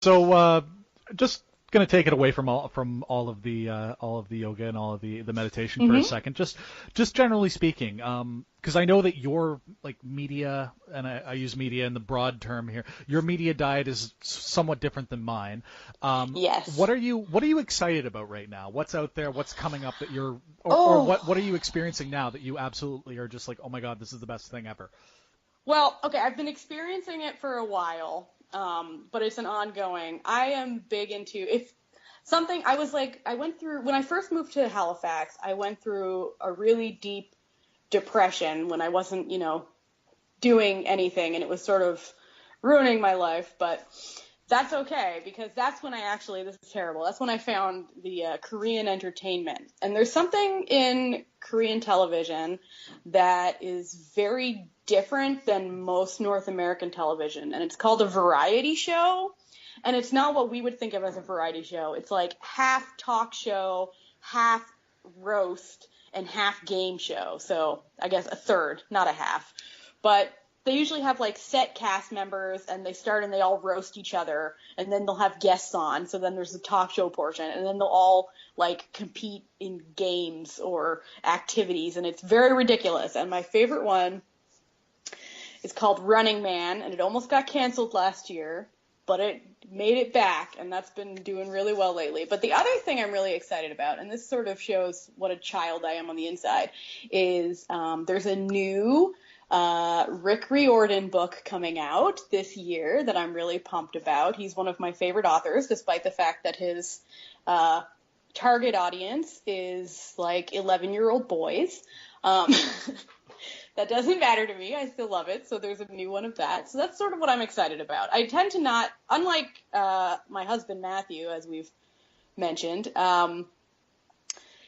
So just going to take it away from all of the yoga and all of the meditation for a second. Just generally speaking, because I know that your like media, and I use media in the broad term here. Your media diet is somewhat different than mine. Yes. What are you excited about right now? What's out there? What's coming up that or what are you experiencing now that you absolutely are just like, oh my God, this is the best thing ever? Well, okay, I've been experiencing it for a while, but it's an ongoing. I am big into I went through, when I first moved to Halifax, I went through a really deep depression when I wasn't, doing anything, and it was sort of ruining my life, but that's okay, because that's when this is terrible, that's when I found the Korean entertainment. And there's something in Korean television that is very different than most North American television, and it's called a variety show. And it's not what we would think of as a variety show. It's like half talk show, half roast, and half game show. So I guess a third, not a half. But they usually have like set cast members, and they start and they all roast each other, and then they'll have guests on. So then there's the talk show portion, and then they'll all like compete in games or activities, and it's very ridiculous. And my favorite one is called Running Man, and it almost got canceled last year, but it made it back, and that's been doing really well lately. But the other thing I'm really excited about, and this sort of shows what a child I am on the inside, is there's a new Rick Riordan book coming out this year that I'm really pumped about. He's one of my favorite authors, despite the fact that his target audience is like 11-year-old boys. That doesn't matter to me. I still love it. So there's a new one of that. So that's sort of what I'm excited about. I tend to not, unlike my husband Matthew, as we've mentioned,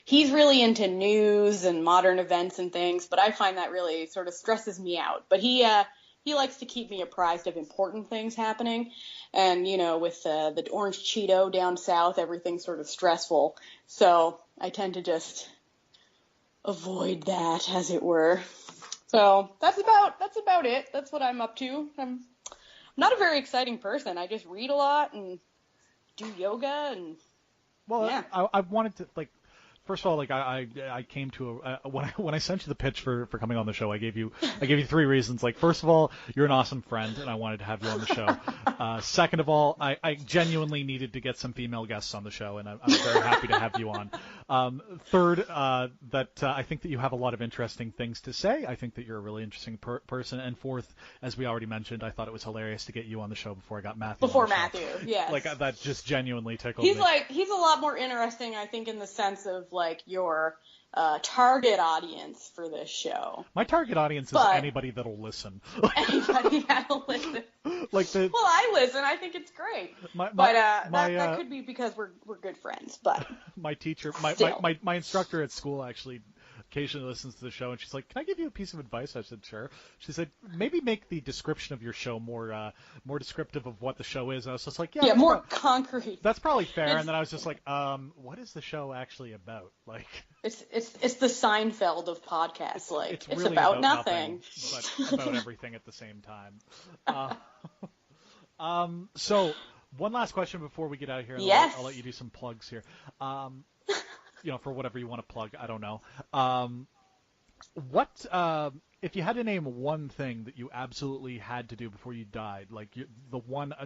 he's really into news and modern events and things, but I find that really sort of stresses me out. But he likes to keep me apprised of important things happening. And, with the orange Cheeto down south, everything's sort of stressful. So I tend to just avoid that, as it were. So that's about it. That's what I'm up to. I'm not a very exciting person. I just read a lot and do yoga and yeah. I wanted to first of all, I came to when I sent you the pitch for coming on the show, I gave you 3 reasons. Like, first of all, you're an awesome friend, and I wanted to have you on the show. Second of all, I genuinely needed to get some female guests on the show, and I'm very happy to have you on. Third, that I think that you have a lot of interesting things to say. I think that you're a really interesting person. And fourth, as we already mentioned, I thought it was hilarious to get you on the show before I got Matthew. Before Matthew, yes. Like, that just genuinely tickled me. He's a lot more interesting, I think, in the sense of like your target audience for this show. My target audience is anybody that'll listen. Anybody that'll listen. Well, I listen. I think it's great. That could be because we're good friends. But my teacher, my instructor at school actually occasionally listens to the show, and she's like, "Can I give you a piece of advice?" I said, "Sure." She said, "Maybe make the description of your show more descriptive of what the show is." I was just like, "Yeah, more concrete." That's probably fair. And then I was just like, "What is the show actually about?" Like, it's the Seinfeld of podcasts. Like, it's really about nothing, but about everything at the same time. So one last question before we get out of here. Yes. I'll let you do some plugs here. For whatever you want to plug, I don't know. What if you had to name one thing that you absolutely had to do before you died, like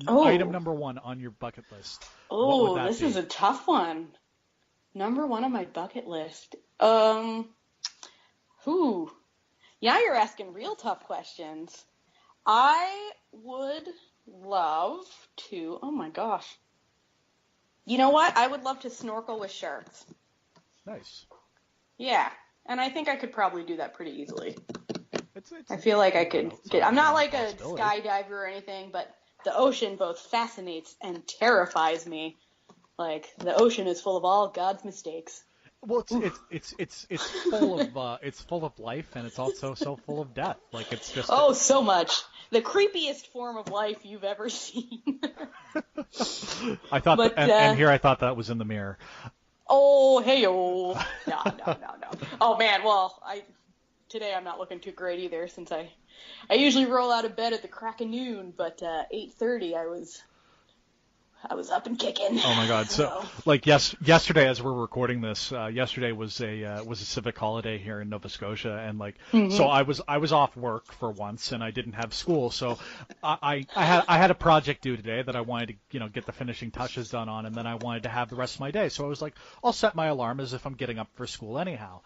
item number 1 on your bucket list? Oh, this is a tough one. Number 1 on my bucket list. Now you're asking real tough questions. I would love to. Oh my gosh. You know what? I would love to snorkel with sharks. Nice. Yeah, and I think I could probably do that pretty easily. I feel like I could. I'm not like a skydiver or anything, but the ocean both fascinates and terrifies me. Like, the ocean is full of all God's mistakes. Well, it's full of life, and it's also so full of death. Like, it's just so much. The creepiest form of life you've ever seen. I thought, and here I thought that was in the mirror. Oh, hey-oh. No. Oh, man, well, today I'm not looking too great either, since I usually roll out of bed at the crack of noon, but 8:30 I was up and kicking. Oh my God! So, like, yesterday, as we're recording this, yesterday was a civic holiday here in Nova Scotia, and like, so I was off work for once, and I didn't have school, so I had a project due today that I wanted to get the finishing touches done on, and then I wanted to have the rest of my day. So I was like, I'll set my alarm as if I'm getting up for school anyhow.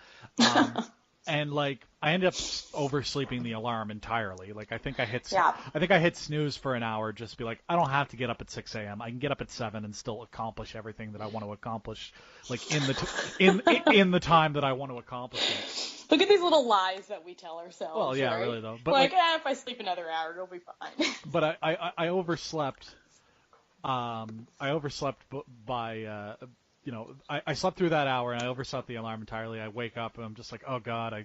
And like I ended up oversleeping the alarm entirely. Like I think I hit snooze for an hour just to be like, I don't have to get up at 6 a.m. I can get up at 7 and still accomplish everything that I want to accomplish, like in the time that I want to accomplish it. Look at these little lies that we tell ourselves. Well, yeah, right? really though. But like if I sleep another hour, it'll be fine. But I overslept. I overslept by. I slept through that hour and I overslept the alarm entirely. I wake up and I'm just like, oh God,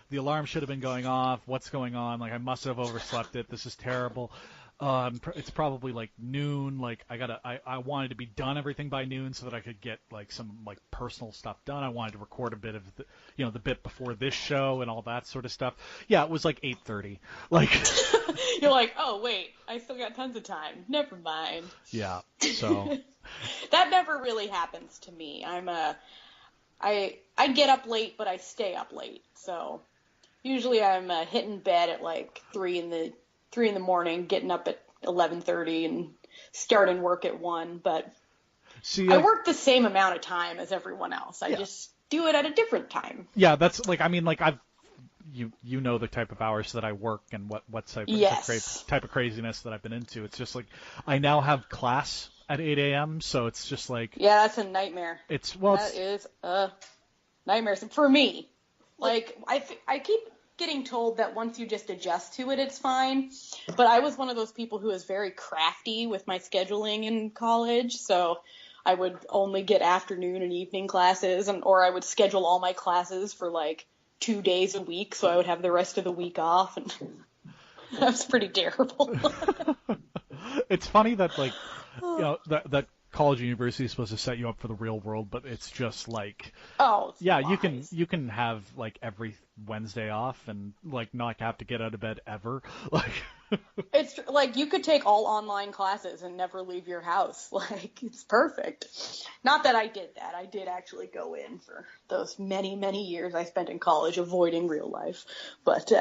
the alarm should have been going off. What's going on? Like I must have overslept it. This is terrible. It's probably like noon. Like I wanted to be done everything by noon so that I could get like some like personal stuff done. I wanted to record a bit of the bit before this show and all that sort of stuff. Yeah, it was like 8:30. Like you're like, oh wait, I still got tons of time. Never mind. Yeah. So that never really happens to me. I get up late, but I stay up late. So usually I'm hitting bed at like 3 in the morning, getting up at 11:30 and starting work at 1. But I work the same amount of time as everyone else. I just do it at a different time. Yeah, that's like, I mean, like you know the type of hours that I work and what type of craziness that I've been into. It's just like I now have class at 8 a.m. So it's just like, yeah, that's a nightmare. That is a nightmare for me. Like I keep getting told that once you just adjust to it, it's fine. But I was one of those people who was very crafty with my scheduling in college. So I would only get afternoon and evening classes, or I would schedule all my classes for like 2 days a week. So I would have the rest of the week off. And that was pretty terrible. It's funny that like, that college and university is supposed to set you up for the real world, but it's just like, you can have like every Wednesday off and like not have to get out of bed ever. Like it's like you could take all online classes and never leave your house. Like it's perfect. Not that I did that. I did actually go in for those many, many years I spent in college avoiding real life. But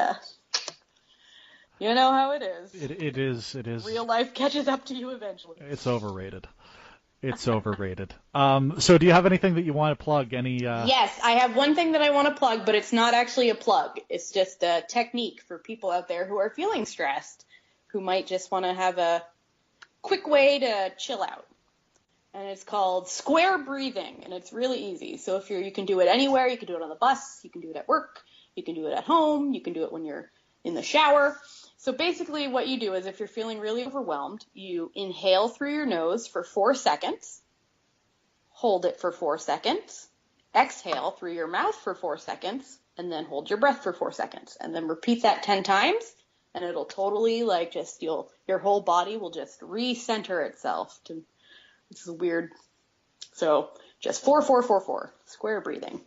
you know how it is. It is. Real life catches up to you eventually. It's overrated. It's overrated. So do you have anything that you want to plug? Yes, I have one thing that I want to plug, but it's not actually a plug. It's just a technique for people out there who are feeling stressed, who might just want to have a quick way to chill out. And it's called square breathing, and it's really easy. So if you can do it anywhere. You can do it on the bus. You can do it at work. You can do it at home. You can do it when you're in the shower. So basically what you do is if you're feeling really overwhelmed, you inhale through your nose for 4 seconds, hold it for 4 seconds, exhale through your mouth for 4 seconds, and then hold your breath for 4 seconds. And then repeat that 10 times, and it'll totally like just your whole body will just recenter itself. This is weird. So just 4, 4, 4, 4, square breathing.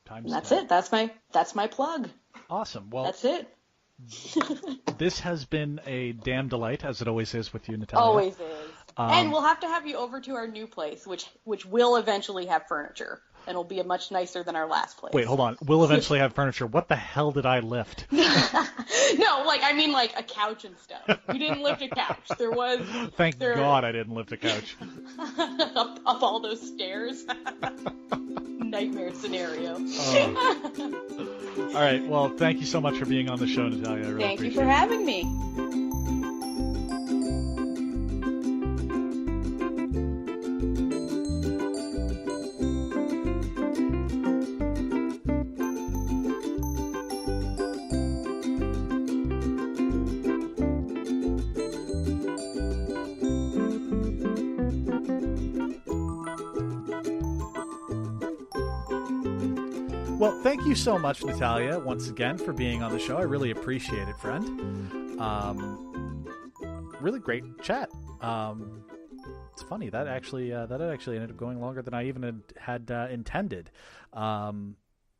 And that's 10. It. That's my plug. Awesome. Well, that's it. This has been a damn delight, as it always is with you, Natalia. Always is. And we'll have to have you over to our new place, which will eventually have furniture, and it'll be much nicer than our last place. Wait, hold on. We'll eventually have furniture. What the hell did I lift? No, I mean a couch and stuff. You didn't lift a couch. There was. Thank God I didn't lift a couch. up all those stairs. Nightmare scenario. All right. Well, thank you so much for being on the show, Natalia. I really Thank you for having me. Well, thank you so much, Natalia, once again for being on the show. I really appreciate it, friend. Really great chat. It's funny that actually ended up going longer than I even had intended.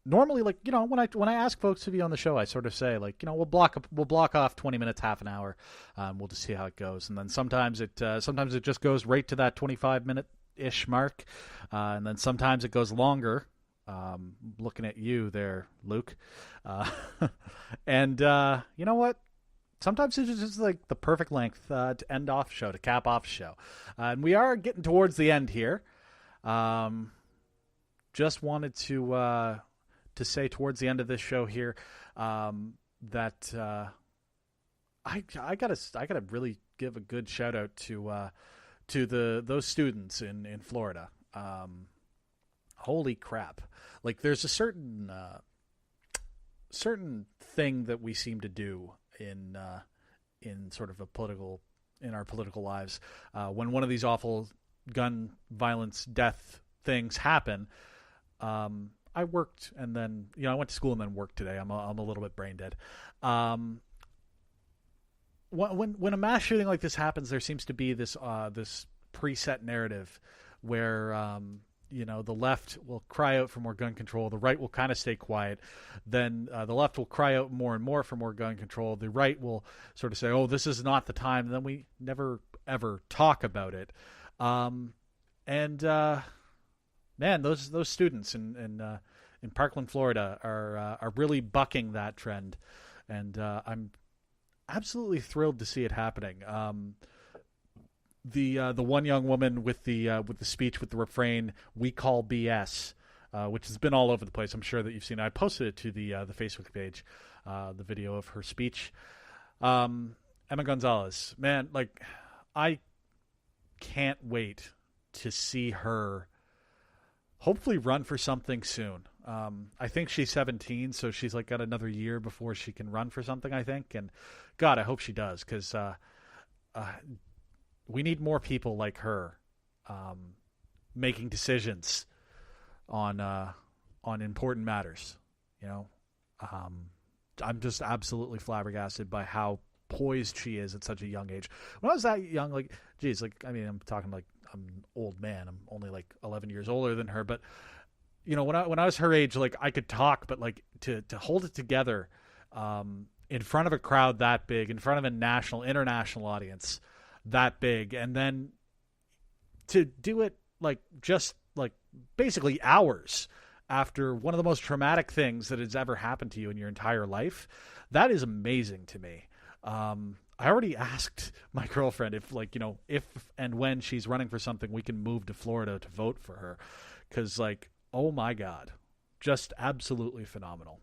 normally, like, when I ask folks to be on the show, I sort of say, like, we'll block off 20 minutes, half an hour. We'll just see how it goes. And then sometimes it just goes right to that 25-minute-ish mark. And then sometimes it goes longer. Looking at you there, Luke. And you know what? Sometimes it's just like the perfect length to end off the show, to cap off the show. And we are getting towards the end here. Just wanted to say towards the end of this show here that I gotta really give a good shout out to those students in Florida. Holy crap! Like, there's a certain thing that we seem to do in sort of in our political lives when one of these awful gun violence, death things happen. I worked, and then I went to school and then worked today. I'm a little bit brain dead. When a mass shooting like this happens, there seems to be this preset narrative where the left will cry out for more gun control. The right will kind of stay quiet. Then the left will cry out more and more for more gun control. The right will sort of say, "Oh, this is not the time." And then we never ever talk about it. Man, those students in Parkland, Florida, are really bucking that trend, and I'm absolutely thrilled to see it happening. The one young woman with the speech with the refrain, "We call BS," which has been all over the place. I'm sure that you've seen it. I posted it to the Facebook page, the video of her speech. Emma Gonzalez, man, like, I can't wait to see her hopefully run for something soon. I think she's 17, so she's like got another year before she can run for something, I think. And God, I hope she does, because we need more people like her making decisions on important matters. I'm just absolutely flabbergasted by how poised she is at such a young age. When I was that young, like, geez, like, I mean, I'm talking like I'm an old man. I'm only like 11 years older than her, but when I was her age, like, I could talk, but like to hold it together in front of a crowd that big, in front of a international audience that big, and then to do it like just like basically hours after one of the most traumatic things that has ever happened to you in your entire life, that is amazing to me. I already asked my girlfriend if and when she's running for something, we can move to Florida to vote for her. 'Cause, like, oh my God, just absolutely phenomenal.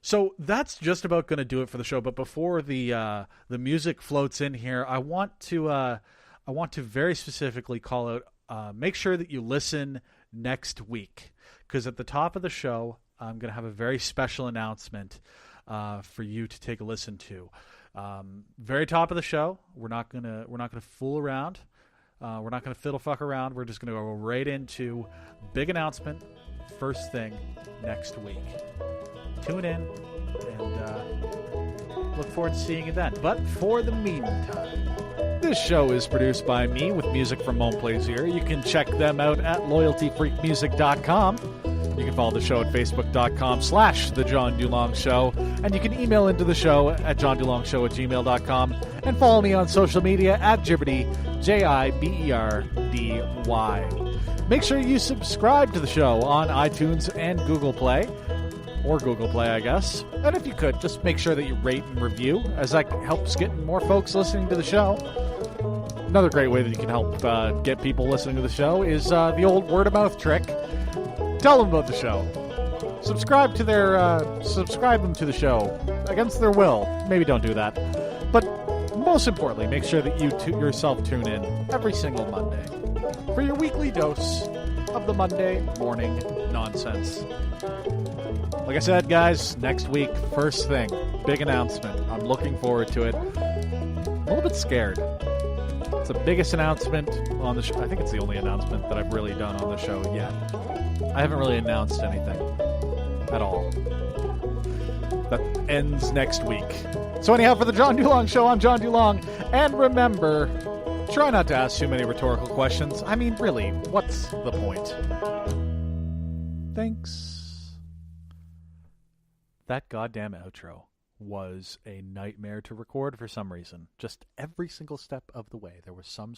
So that's just about going to do it for the show. But before the music floats in here, I want to very specifically call out, make sure that you listen next week, because at the top of the show, I'm going to have a very special announcement for you to take a listen to. Very top of the show. We're not gonna fool around. We're not gonna fiddle fuck around. We're just gonna go right into big announcement first thing next week. Tune in and look forward to seeing you then. But for the meantime, this show is produced by me with music from Mon Plaisir. You can check them out at loyaltyfreakmusic.com. You can follow the show at facebook.com/The John Dulong Show. And you can email into the show at johndulongshow@gmail.com. And follow me on social media at Jibberdy, JIBERDY. Make sure you subscribe to the show on iTunes and Google Play. Or Google Play, I guess. And if you could, just make sure that you rate and review, as that helps get more folks listening to the show. Another great way that you can help get people listening to the show is the old word-of-mouth trick. Tell them about the show. Subscribe them to the show against their will. Maybe don't do that. But most importantly, make sure that you yourself tune in every single Monday for your weekly dose of the Monday morning nonsense. Like I said, guys, next week, first thing, big announcement. I'm looking forward to it. I'm a little bit scared. It's the biggest announcement on the show. I think it's the only announcement that I've really done on the show yet. I haven't really announced anything at all. That ends next week. So anyhow, for the John Dulong Show, I'm John Dulong. And remember, try not to ask too many rhetorical questions. I mean, really, what's the point? Thanks. That goddamn outro was a nightmare to record for some reason. Just every single step of the way, there was some